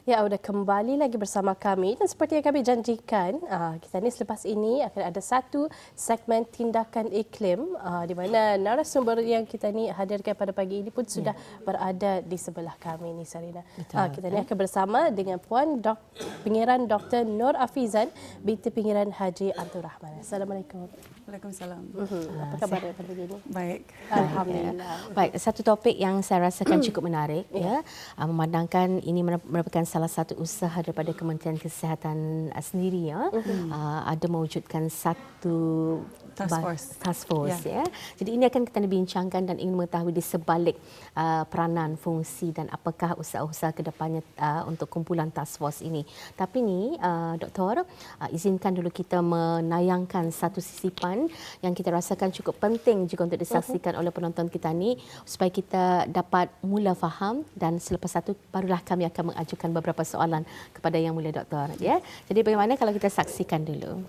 Ya, sudah kembali lagi bersama kami dan seperti yang kami janjikan, kita ni selepas ini akan ada satu segmen tindakan iklim di mana narasumber yang kita ni hadirkan pada pagi ini pun sudah berada di sebelah kami ni, Sarina. Kita ni akan bersama dengan Pengiran Dr. Nur Afizan binti Pengiran Haji Abdul Rahman. Assalamualaikum. Waalaikumsalam. Apa khabar pada pagi ini? Baik. Alhamdulillah. Baik, satu topik yang saya rasakan cukup menarik ya. Memandangkan ini merupakan salah satu usaha daripada Kementerian Kesihatan sendiri ya. Ada mewujudkan satu task force ya. Jadi ini akan kita bincangkan dan ingin mengetahui di sebalik peranan, fungsi dan apakah usaha-usaha ke depannya untuk kumpulan task force ini. Tapi ni Doktor, izinkan dulu kita menayangkan satu sisipan yang kita rasakan cukup penting juga untuk disaksikan oleh penonton kita ni supaya kita dapat mula faham, dan selepas itu barulah kami akan mengajukan beberapa soalan kepada Yang Mulia Doktor ya. Jadi bagaimana kalau kita saksikan dulu?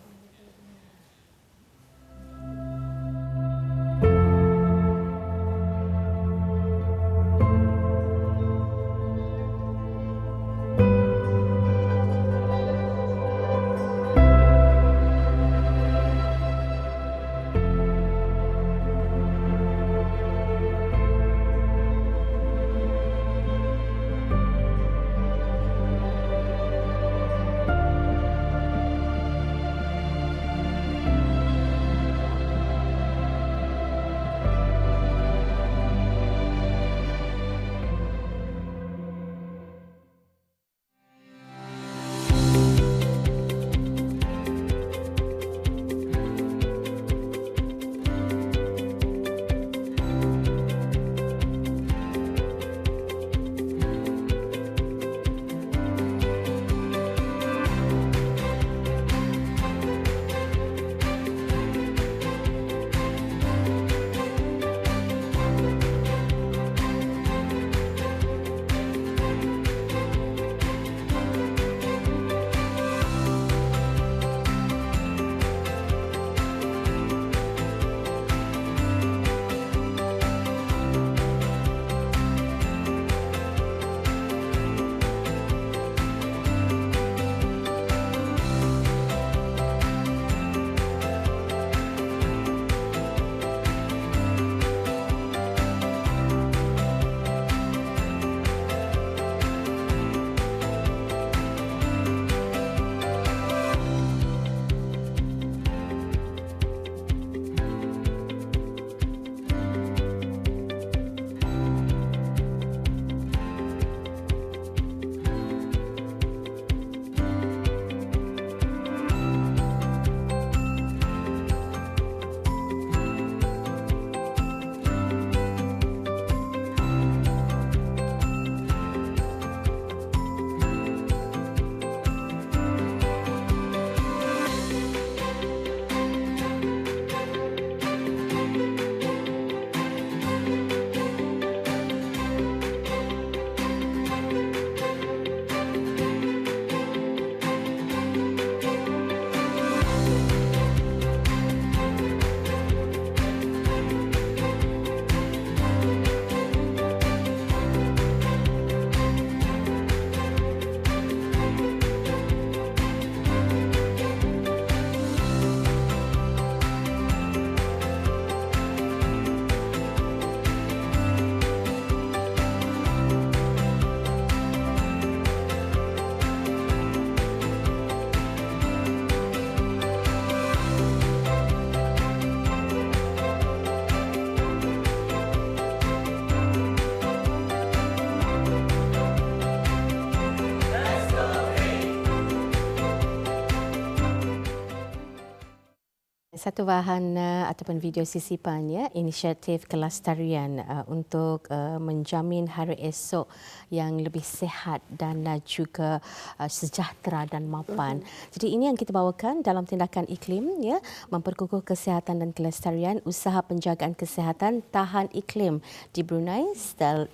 Satu wahana ataupun video sisipan ya, inisiatif kelestarian untuk menjamin hari esok yang lebih sihat dan juga sejahtera dan mapan. Jadi ini yang kita bawakan dalam tindakan iklim ya, memperkukuh kesihatan dan kelestarian, usaha penjagaan kesihatan tahan iklim di Brunei.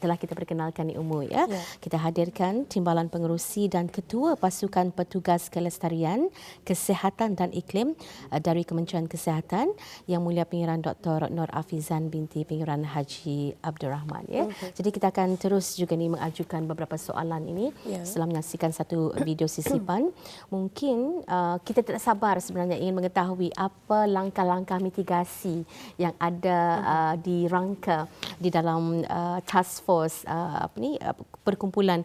Telah kita perkenalkan di umum ya. Kita hadirkan Timbalan Pengerusi dan Ketua Pasukan Petugas Kelestarian, Kesihatan dan Iklim dari Kementerian Kesihatan Kesihatan Yang Mulia Pengiran Dr. Nur Afizan binti Pengiran Haji Abdul Rahman. Ya. Jadi kita akan terus juga ni mengajukan beberapa soalan ini setelah menyaksikan satu video sisipan. Mungkin kita tidak sabar sebenarnya ingin mengetahui apa langkah-langkah mitigasi yang ada dirangka di dalam task force perkumpulan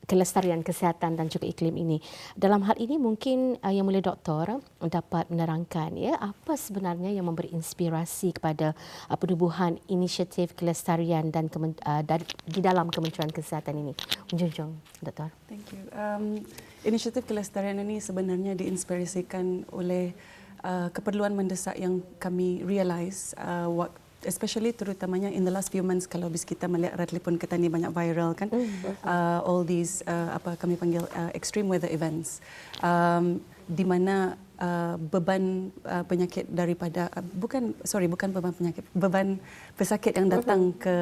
kelestarian kesihatan dan juga iklim ini. Dalam hal ini mungkin Yang Mulia Doktor dapat menerangkan ya apa sebenarnya yang memberi inspirasi kepada penubuhan inisiatif kelestarian dan di dalam Kementerian Kesihatan ini. Menjunjung, Doktor. Thank you. Inisiatif kelestarian ini sebenarnya diinspirasikan oleh keperluan mendesak yang kami realise especially terutamanya in the last few months kalau bis kita melihat telefon kita ni banyak viral kan, all these apa kami panggil extreme weather events, di mana beban penyakit daripada bukan beban penyakit, beban pesakit yang datang ke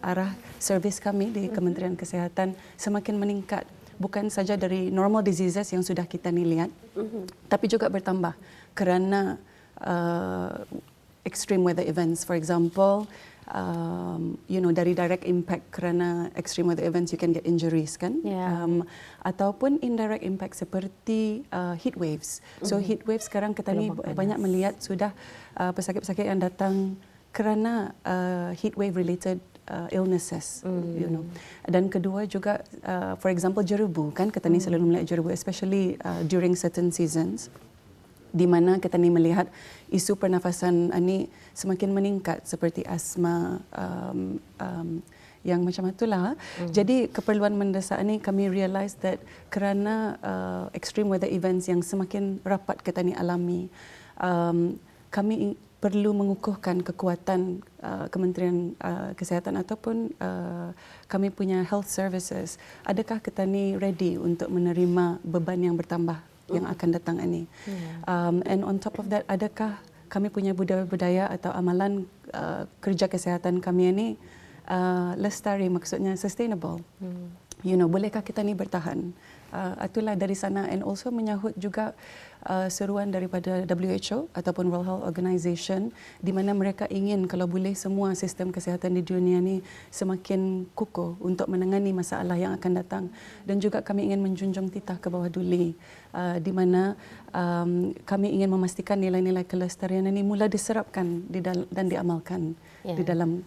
arah servis kami di Kementerian Kesihatan semakin meningkat, bukan saja dari normal diseases yang sudah kita ni lihat, tapi juga bertambah kerana extreme weather events. For example, dari direct impact kerana extreme weather events you can get injuries kan, ataupun indirect impact seperti heat waves. So heat waves sekarang kita ni banyak melihat sudah pesakit-pesakit yang datang kerana heat wave related illnesses, Dan kedua juga, for example, jerebu kan, kita ni selalu melihat jerebu, especially during certain seasons, di mana kita ni melihat isu pernafasan ini semakin meningkat seperti asma, yang macam itulah. Jadi keperluan mendesak ini kami realise that kerana extreme weather events yang semakin rapat kita ni alami, kami perlu mengukuhkan kekuatan Kementerian Kesihatan ataupun kami punya health services. Adakah kita ni ready untuk menerima beban yang bertambah yang akan datang ini. And on top of that, adakah kami punya budaya-budaya atau amalan kerja kesihatan kami ini lestari, maksudnya sustainable. Bolehkah kita ni bertahan? Itulah dari sana, and also menyahut juga seruan daripada WHO ataupun World Health Organization, di mana mereka ingin kalau boleh semua sistem kesihatan di dunia ni semakin kukuh untuk menangani masalah yang akan datang, dan juga kami ingin menjunjung titah ke bawah duli, di mana kami ingin memastikan nilai-nilai kelestarian ini mula diserapkan dan diamalkan di dalam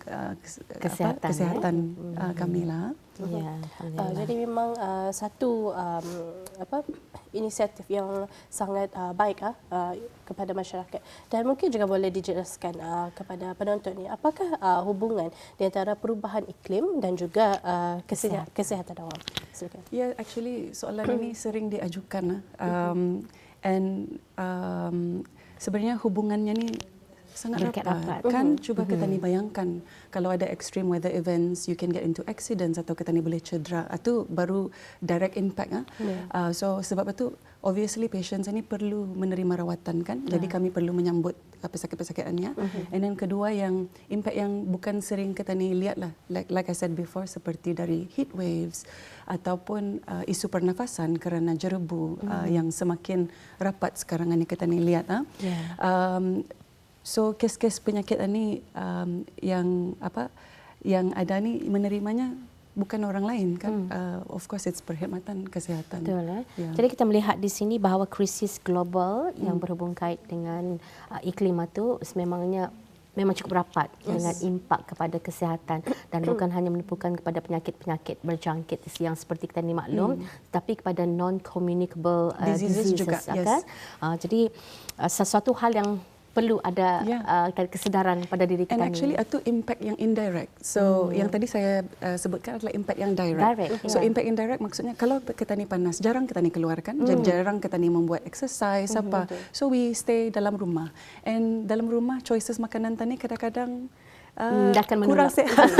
kesihatan kami lah. Jadi memang satu inisiatif yang sangat baik kepada masyarakat, dan mungkin juga boleh dijelaskan kepada penonton ni apakah hubungan di antara perubahan iklim dan juga kesihatan awam. Silakan. Ya, actually soalan ini sering diajukan, and sebenarnya hubungannya ni sangat rapat. Kan cuba kita ni bayangkan kalau ada extreme weather events, you can get into accidents atau kita ni boleh cedera. Itu baru direct impact. So sebab itu obviously patients ini perlu menerima rawatan kan. Jadi kami perlu menyambut pesakit-pesakitannya. And then kedua, yang impact yang bukan sering kita ni lihat lah, like I said before, seperti dari heat waves ataupun isu pernafasan kerana jerebu yang semakin rapat sekarang ini kita ni lihat. So kes-kes penyakit ini yang ada ni menerimanya bukan orang lain kan. Of course it's perkhidmatan kesihatan. Betul. Jadi kita melihat di sini bahawa krisis global yang berhubung kait dengan iklim itu memang cukup rapat dengan impak kepada kesihatan, dan bukan hanya menipukan kepada penyakit-penyakit berjangkit yang seperti kita ni maklum, tapi kepada non-communicable diseases juga. Kan? Jadi sesuatu hal yang perlu ada kesedaran pada diri kita. And actually itu impact yang indirect. So yang tadi saya sebutkan adalah impact yang direct. So impact indirect maksudnya kalau kita ni panas, jarang kita ni keluarkan, jarang kita ni membuat exercise apa. So we stay dalam rumah. And dalam rumah choices makanan tadi kadang-kadang kurang sehat.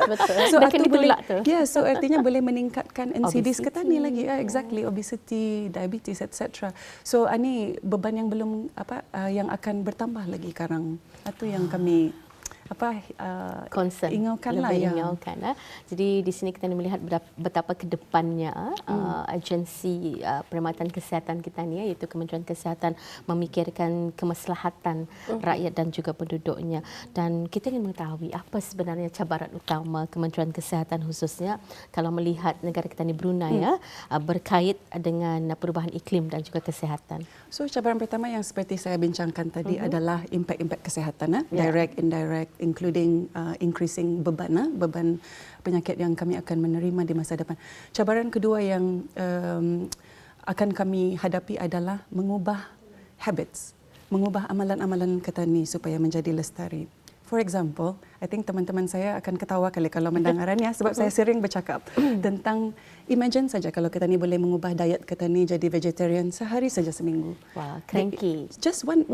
Betul. So so artinya boleh meningkatkan NCDs kita ni lagi. Exactly, obesity, diabetes, etc. So ini beban yang belum yang akan bertambah lagi sekarang. Itu yang kami concern ingaukanlah lebih ya. ingaukan. Jadi di sini kita melihat betapa ke depannya agensi perkhidmatan kesihatan kita ni iaitu Kementerian Kesihatan memikirkan kemaslahatan rakyat dan juga penduduknya, dan kita ingin mengetahui apa sebenarnya cabaran utama Kementerian Kesihatan khususnya kalau melihat negara kita ni Brunei berkait dengan perubahan iklim dan juga kesihatan. So cabaran pertama yang seperti saya bincangkan tadi adalah impact kesihatan, direct, indirect, including increasing beban penyakit yang kami akan menerima di masa depan. Cabaran kedua yang akan kami hadapi adalah mengubah habits, mengubah amalan-amalan kita ni supaya menjadi lestari. For example, I think teman-teman saya akan ketawa kali kalau mendengarannya sebab saya sering bercakap tentang imagine saja kalau kita ni boleh mengubah diet kita ni jadi vegetarian sehari saja seminggu. Wah, cranky. Just one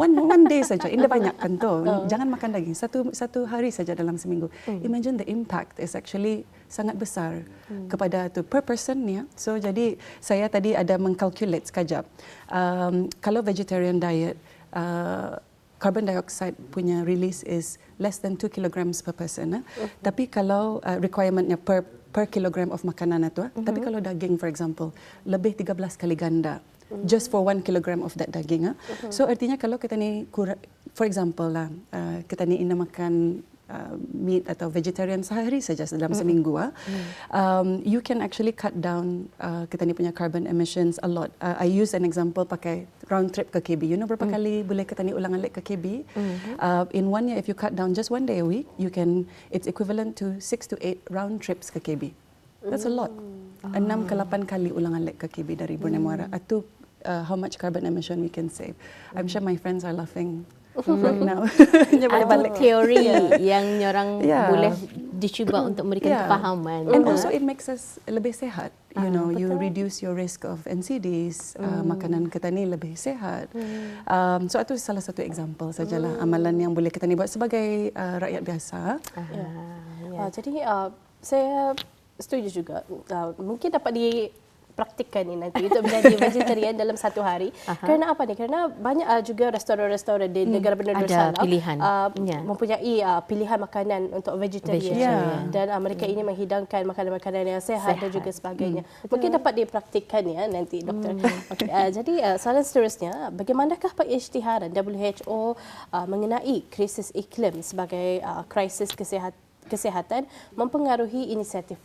day saja. Indah banyak kan tu. Jangan makan daging. Satu hari saja dalam seminggu. Imagine the impact is actually sangat besar kepada tu per person ya. So jadi saya tadi ada mengkalkulate sekejap. Kalau vegetarian diet carbon dioxide punya release is less than 2 kilograms per person. Tapi kalau requirementnya per kilogram of makanan itu, tapi kalau daging for example, lebih 13 kali ganda just for 1 kilogram of that daging. So artinya kalau kita ni for example lah, kita ni ingin makan meat atau vegetarian sehari saja dalam seminggu, you can actually cut down kita ni punya carbon emissions a lot. I use an example pakai round trip ke KB. You know berapa kali boleh kita ni ulang alik ke KB? In 1 year, if you cut down just 1 day a week, it's equivalent to 6 to 8 round trips ke KB. That's a lot. 6 ke 8 kali ulang alik ke KB dari Brunei Muara. Itu how much carbon emission we can save. I'm sure my friends are laughing right now. Ada teori yang orang boleh dicuba untuk memberikan kefahaman. And also it makes us lebih sehat. You know, you reduce your risk of NCDs. Makanan kita ni lebih sehat. So itu salah satu example sajalah amalan yang boleh kita ni buat sebagai rakyat biasa. Jadi saya setuju juga. Mungkin dapat dipraktikkan ni nanti untuk menjadi vegetarian dalam satu hari. Kerana apa ni? Kerana banyak juga restoran-restoran di negara Benda Darussalam pilihan. Mempunyai pilihan makanan untuk vegetarian. Dan mereka ini menghidangkan makanan-makanan yang sehat dan juga sebagainya. Mungkin dapat dipraktikkan ya nanti, Doktor. Jadi soalan seterusnya, bagaimanakah pengisytiharan WHO mengenai krisis iklim sebagai krisis kesihatan mempengaruhi inisiatif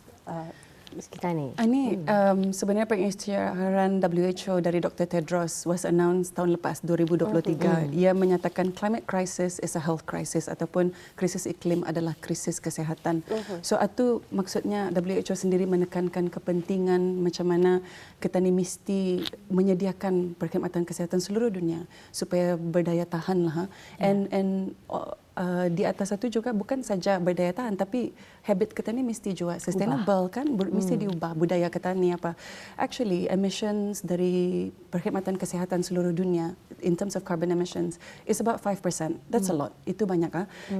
kita ni? Ini sebenarnya pengisytiharan WHO dari Dr. Tedros was announced tahun lepas 2023. Ia menyatakan climate crisis is a health crisis ataupun krisis iklim adalah krisis kesihatan. So itu maksudnya WHO sendiri menekankan kepentingan macam mana kita ni mesti menyediakan perkhidmatan kesihatan seluruh dunia supaya berdaya tahan lah. And di atas itu juga bukan saja berdaya tahan tapi habit kita ni mesti juga sustainable kan, mesti diubah budaya kita ni apa. Actually emissions dari perkhidmatan kesihatan seluruh dunia in terms of carbon emissions is about 5%. That's a lot. Itu banyak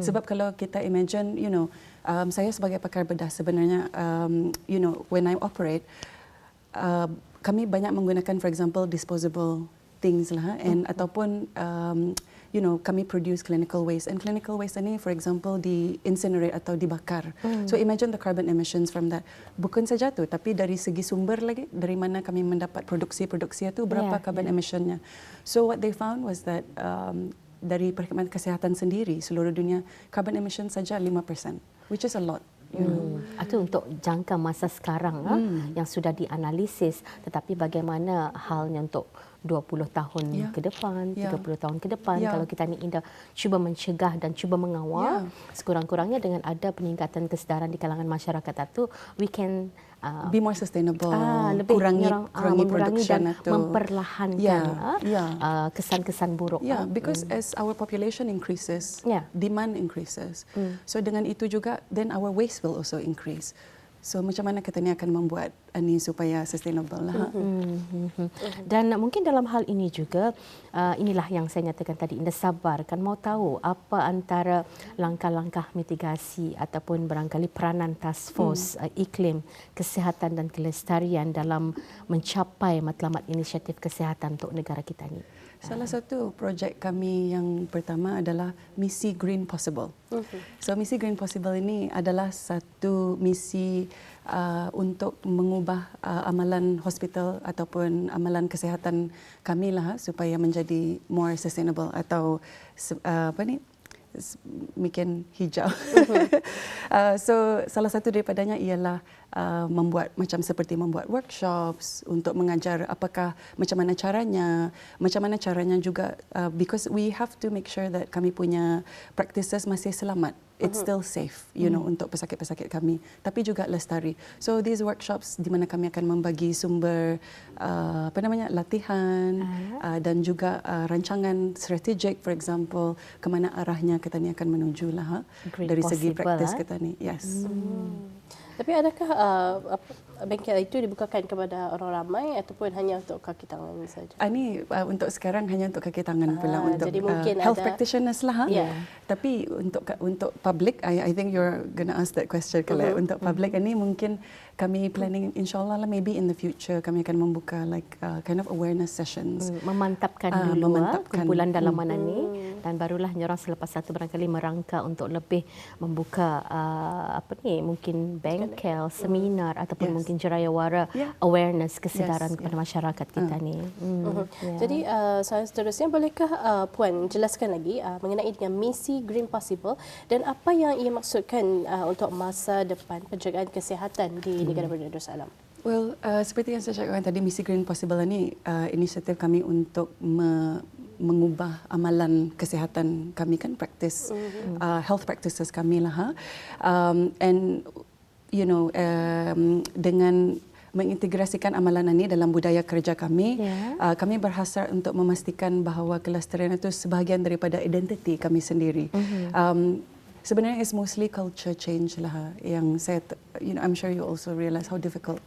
sebab kalau kita imagine, you know, saya sebagai pakar bedah sebenarnya you know, when I operate kami banyak menggunakan for example disposable things lah and ataupun you know, kami produce clinical waste. And clinical waste ini, for example, di incinerate atau dibakar. So imagine the carbon emissions from that. Bukan saja tu, tapi dari segi sumber lagi, dari mana kami mendapat produksi-produksi itu, berapa carbon emissionnya. So what they found was that dari perkhidmatan kesihatan sendiri, seluruh dunia, carbon emission saja 5%, which is a lot. Itu untuk jangka masa sekarang yang sudah dianalisis, tetapi bagaimana halnya untuk 20 tahun ke depan, 30 tahun ke depan, kalau kita ni indah cuba mencegah dan cuba mengawal, sekurang-kurangnya dengan ada peningkatan kesedaran di kalangan masyarakat itu, we can be more sustainable, kurangi production dan memperlahankan kesan-kesan buruk. Because as our population increases, demand increases. So dengan itu juga, then our waste will also increase. So macam mana kita ni akan membuat ini supaya sustainable lah. Dan mungkin dalam hal ini juga, inilah yang saya nyatakan tadi, Indah sabar kan mau tahu apa antara langkah-langkah mitigasi ataupun barangkali peranan task force iklim, kesihatan dan kelestarian dalam mencapai matlamat inisiatif kesihatan untuk negara kita ni. Salah satu projek kami yang pertama adalah Misi Green Possible. So Misi Green Possible ini adalah satu misi untuk mengubah amalan hospital ataupun amalan kesihatan kami lah supaya menjadi more sustainable atau makin hijau. So salah satu daripadanya ialah membuat seperti membuat workshops untuk mengajar macam mana caranya juga because we have to make sure that kami punya practices masih selamat. It's still safe, untuk pesakit-pesakit kami, tapi juga lestari. So these workshops di mana kami akan membagi sumber latihan dan juga rancangan strategik, for example, ke mana arahnya kita ni akan menuju lah dari segi praktis kita ni. Yes. Tapi adakah bengkel itu dibukakan kepada orang ramai ataupun hanya untuk kaki tangan saja? Ini untuk sekarang hanya untuk kaki tangan pula, untuk jadi mungkin health ada practitioners lah. Tapi untuk public, I think you're gonna ask that question kalau untuk public ini mungkin kami planning insyaAllah lah maybe in the future kami akan membuka like kind of awareness sessions. Memantapkan dulu kumpulan dalaman ini dan barulah nyorang selepas satu barangkali merangka untuk lebih membuka mungkin bengkel, seminar ataupun mungkin jerayawara awareness kesedaran kepada masyarakat kita ni. Jadi soalan seterusnya, bolehkah Puan jelaskan lagi mengenai dengan misi Green Possible dan apa yang ia maksudkan untuk masa depan penjagaan kesihatan di negara Brunei Darussalam? Well, seperti yang saya cakapkan tadi, misi Green Possible ini inisiatif kami untuk mengubah amalan kesihatan kami kan, praktis health practices kami lah. And dengan mengintegrasikan amalan ini dalam budaya kerja kami, kami berhasrat untuk memastikan bahawa kelestarian itu sebahagian daripada identiti kami sendiri. Sebenarnya it's mostly culture change lah yang saya, I'm sure you also realize how difficult,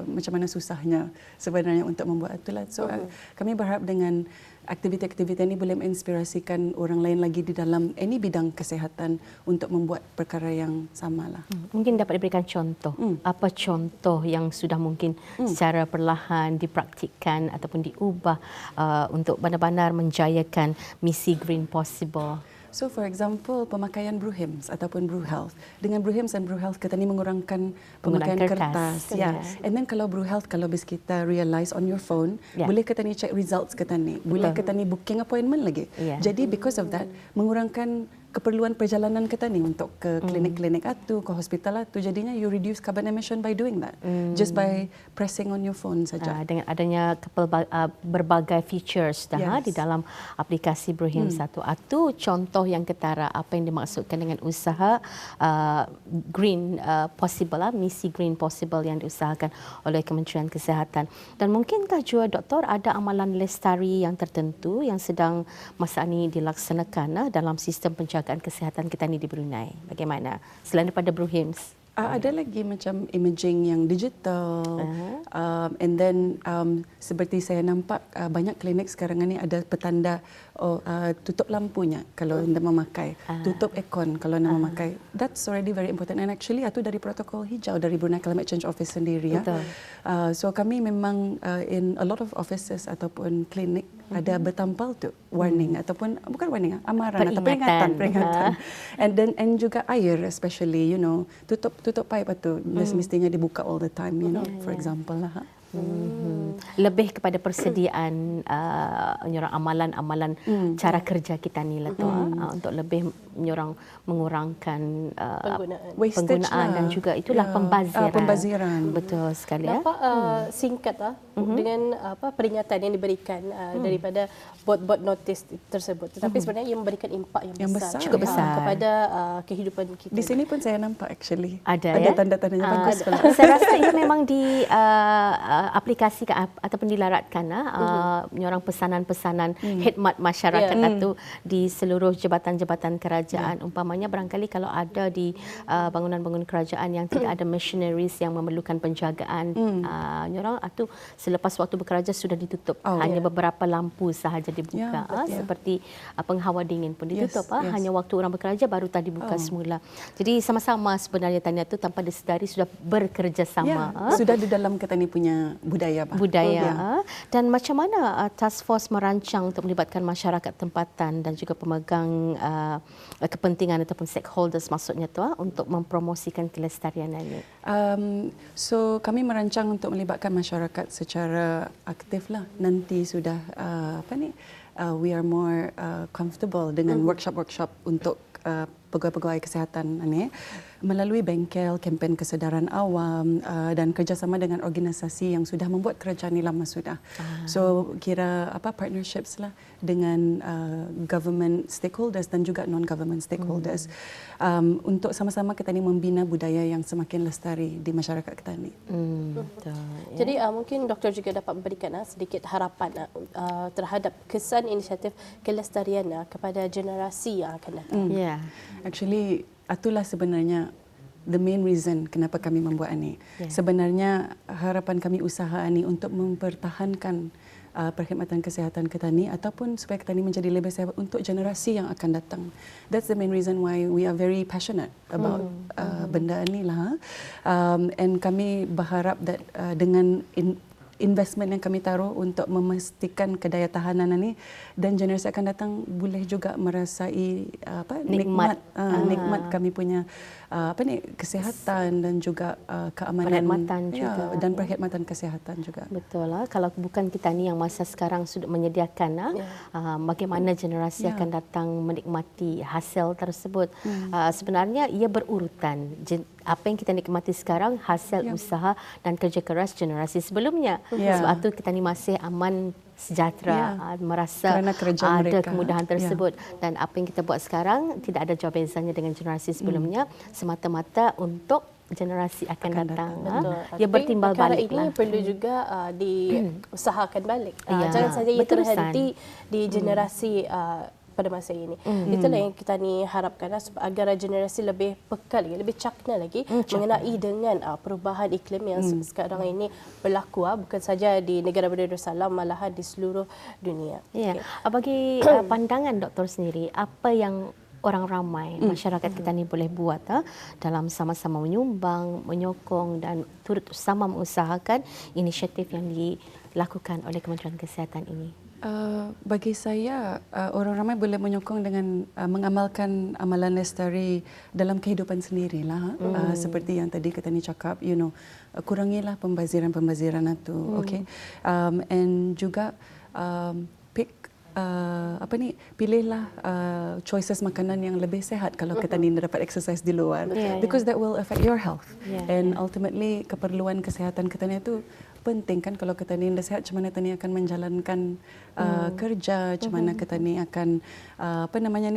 macam mana susahnya sebenarnya untuk membuat itulah. So kami berharap dengan aktiviti-aktiviti ini boleh menginspirasikan orang lain lagi di dalam any bidang kesihatan untuk membuat perkara yang samalah. Mungkin dapat diberikan contoh. Apa contoh yang sudah mungkin secara perlahan dipraktikkan ataupun diubah untuk benar-benar menjayakan misi Green Possible? So for example, pemakaian BruHIMS ataupun BruHealth. Dengan BruHIMS dan BruHealth kita ni mengurangkan pemakaian kertas. And then kalau BruHealth, kalau bis kita realize on your phone, boleh kita ni check results kita ni. Boleh kita ni booking appointment lagi. Jadi because of that, mengurangkan keperluan perjalanan kita ni untuk ke klinik-klinik itu, ke hospital itu. Jadinya you reduce carbon emission by doing that. Just by pressing on your phone saja. Dengan adanya berbagai features di dalam aplikasi BruHIMS satu. Itu contoh yang ketara apa yang dimaksudkan dengan usaha Green Possible, misi Green Possible yang diusahakan oleh Kementerian Kesihatan. Dan mungkinkah juga Doktor ada amalan lestari yang tertentu yang sedang masa ini dilaksanakan dalam sistem penjagaan kesihatan kita ni di Brunei? Bagaimana selain daripada BruHIMS? Ada lagi macam imaging yang digital, and then seperti saya nampak banyak klinik sekarang ni ada petanda tutup lampunya kalau anda memakai, tutup aircon kalau anda memakai. That's already very important, and actually itu dari protokol hijau dari Brunei Climate Change Office sendiri. So kami memang in a lot of offices ataupun klinik ada bertampal tu warning ataupun bukan warning, amaran atau peringatan. And juga air especially, tutup pipe itu mestinya dibuka all the time, for example lah. Lebih kepada persediaan amalan-amalan cara kerja kita ni lah tu, untuk lebih mengurangkan penggunaan dan juga itulah pembaziran. Betul sekali. Nampak singkat dengan peringatan yang diberikan daripada bot-bot notis tersebut, tetapi sebenarnya ia memberikan impak yang besar, cukup besar kepada kehidupan kita. Di sini pun saya nampak actually ada tanda-tandanya bagus pula. Saya rasa ia memang di aplikasikan ataupun dilaratkan menyorang pesanan-pesanan khidmat masyarakat itu di seluruh jabatan-jabatan kerajaan. Umpamanya barangkali kalau ada di bangunan-bangunan kerajaan yang tidak ada missionaries yang memerlukan penjagaan, nyorang itu selepas waktu bekerja sudah ditutup. Hanya beberapa lampu sahaja dibuka. Seperti penghawa dingin pun ditutup. Hanya waktu orang bekerja baru tadi buka semula. Jadi sama-sama sebenarnya tanya itu tanpa disedari sudah bekerjasama. Sudah di dalam kita ni punya punya budaya. Budaya. Dan macam mana task force merancang untuk melibatkan masyarakat tempatan dan juga pemegang kepentingan ataupun stakeholders maksudnya tu untuk mempromosikan kelestarian ini? So kami merancang untuk melibatkan masyarakat secara aktif lah. Nanti sudah we are more comfortable dengan workshop-workshop untuk pegawai-pegawai kesihatan ini melalui bengkel, kempen kesedaran awam dan kerjasama dengan organisasi yang sudah membuat kerajaan ini lama sudah. So kira partnerships lah dengan government stakeholders dan juga non-government stakeholders untuk sama-sama kita ni membina budaya yang semakin lestari di masyarakat kita ni. Betul. Jadi mungkin doktor juga dapat memberikan sedikit harapan terhadap kesan inisiatif kelestarian kepada generasi yang akan datang. Ya. Actually, itulah sebenarnya the main reason kenapa kami membuat ini. Yeah. Sebenarnya harapan kami usaha ini untuk mempertahankan perkhidmatan kesihatan kita ni ataupun supaya kita ni menjadi lebih sihat untuk generasi yang akan datang. That's the main reason why we are very passionate about benda ni lah. And kami berharap that dengan investment yang kami taruh untuk memastikan kedaya tahanan ini dan generasi akan datang boleh juga merasai nikmat kami punya kesihatan dan juga keamanan perkhidmatan juga dan perkhidmatan kesihatan juga. Betul lah. Kalau bukan kita ni yang masa sekarang sudah menyediakan bagaimana generasi akan datang menikmati hasil tersebut. Sebenarnya ia berurutan. Apa yang kita nikmati sekarang hasil usaha dan kerja keras generasi sebelumnya. Sebab itu kita ni masih aman, sejahtera, merasa ada kemudahan tersebut. Dan apa yang kita buat sekarang tidak ada jauh bezanya dengan generasi sebelumnya, semata-mata untuk generasi akan datang. Ia bertimbal balik ini perlu juga diusahakan balik. Jangan saja ia terhenti di generasi pada masa ini. Itulah yang kita ni harapkan agar generasi lebih peka lagi, lebih cakna lagi mengenai dengan perubahan iklim yang sekarang ini berlaku bukan saja di negara Darussalam malahan di seluruh dunia. Ya. Bagi pandangan doktor sendiri, apa yang orang ramai masyarakat kita ni boleh buat dalam sama-sama menyumbang, menyokong dan turut sama mengusahakan inisiatif yang dilakukan oleh Kementerian Kesihatan ini? Bagi saya, orang ramai boleh menyokong dengan mengamalkan amalan lestari dalam kehidupan sendirilah. Seperti yang tadi kita ni cakap, kurangilah pembaziran-pembaziran itu, okay? And juga pilihlah choices makanan yang lebih sehat kalau kita ni dapat exercise di luar, because that will affect your health. And ultimately keperluan kesehatan kita ni itu penting kan. Kalau kita ni sihat, macam mana kita ni akan menjalankan kerja, macam mana kita ni akan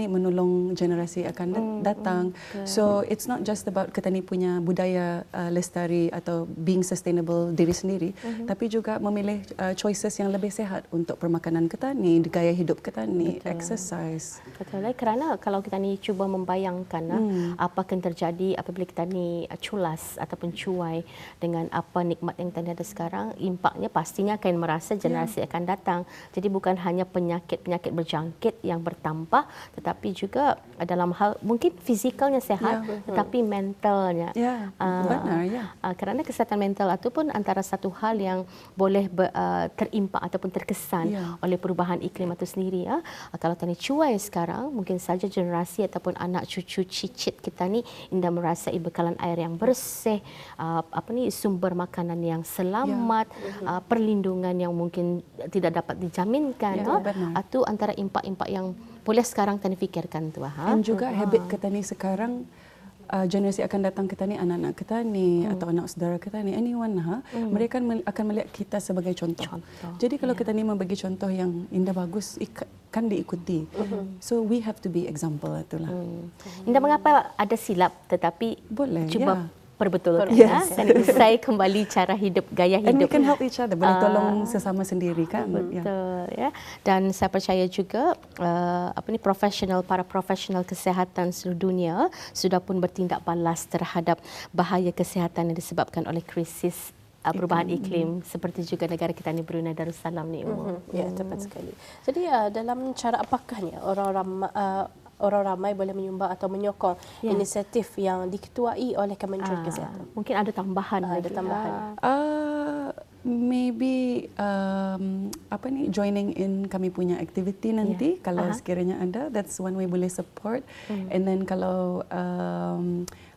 menolong generasi akan datang. So it's not just about kita ni punya budaya lestari atau being sustainable diri sendiri, tapi juga memilih choices yang lebih sehat untuk permakanan kita ni, gaya hidup kita ni, exercise. Betul. Kerana kalau kita ni cuba membayangkan apa akan terjadi apabila kita ni culas ataupun cuai dengan apa nikmat yang kita ada sekarang, impaknya pastinya akan merasa generasi akan datang. Jadi bukan hanya penyakit-penyakit berjangkit yang bertambah, tetapi juga dalam hal mungkin fizikalnya sehat, tetapi mentalnya. Benar. Kerana kesihatan mental itu pun antara satu hal yang boleh terimpak ataupun terkesan oleh perubahan iklim itu sendiri. Kalau kita ni cuai sekarang, mungkin saja generasi ataupun anak cucu cicit kita ni indah merasai bekalan air yang bersih, sumber makanan yang selamat, perlindungan yang mungkin tidak dapat dijaminkan. Itu antara impak-impak yang boleh sekarang kita fikirkan tu. Dan juga habit kita ni sekarang, generasi akan datang kita ni, anak-anak kita ni atau anak saudara kita ni, anyone mereka akan melihat kita sebagai contoh. Jadi kalau kita ni membagi contoh yang indah bagus, kan diikuti. So we have to be example itulah. Indah, mengapa ada silap tetapi boleh cuba perbetulkan dan usai kembali cara hidup, gaya hidup. And we can help each other, boleh tolong sesama sendiri kan. Betul ya. Dan saya percaya juga para profesional kesihatan seluruh dunia sudah pun bertindak balas terhadap bahaya kesihatan yang disebabkan oleh krisis perubahan iklim seperti juga negara kita ni, Brunei Darussalam ni. Ya, tepat sekali. Jadi dalam cara apakah ni orang ramai boleh menyumbang atau menyokong inisiatif yang diketuai oleh Kementerian Kesihatan? Mungkin ada tambahan lagi. Ada tambahan. Maybe joining in kami punya activity nanti kalau sekiranya ada, that's one way boleh support. And then kalau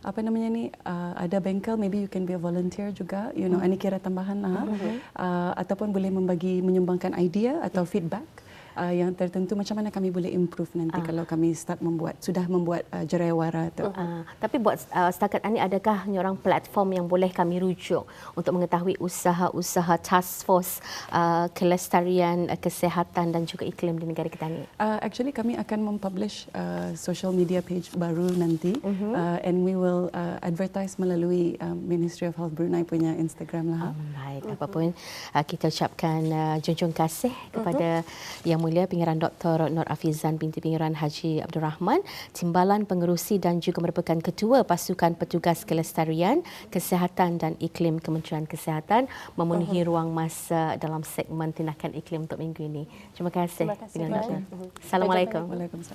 ada bengkel, maybe you can be a volunteer juga, ini kira tambahan lah. Ataupun boleh menyumbangkan idea atau feedback yang tertentu macam mana kami boleh improve nanti kalau kami sudah membuat Jerewara tu. Tapi buat setakat ini, adakah orang platform yang boleh kami rujuk untuk mengetahui usaha-usaha task force kelestarian kesihatan dan juga iklim di negara kita ni? Actually kami akan mempublish social media page baru nanti, and we will advertise melalui Ministry of Health Brunei punya Instagram lah. Baik, apapun kita ucapkan junjung kasih kepada Yang Mulia Pengiran Dr. Nur Afizan binti Pengiran Haji Abdul Rahman, Timbalan Pengerusi dan juga merupakan Ketua Pasukan Petugas Kelestarian, Kesihatan dan Iklim Kementerian Kesihatan, memenuhi ruang masa dalam segmen tindakan iklim untuk minggu ini. Terima kasih. Terima kasih. Assalamualaikum. Waalaikumsalam.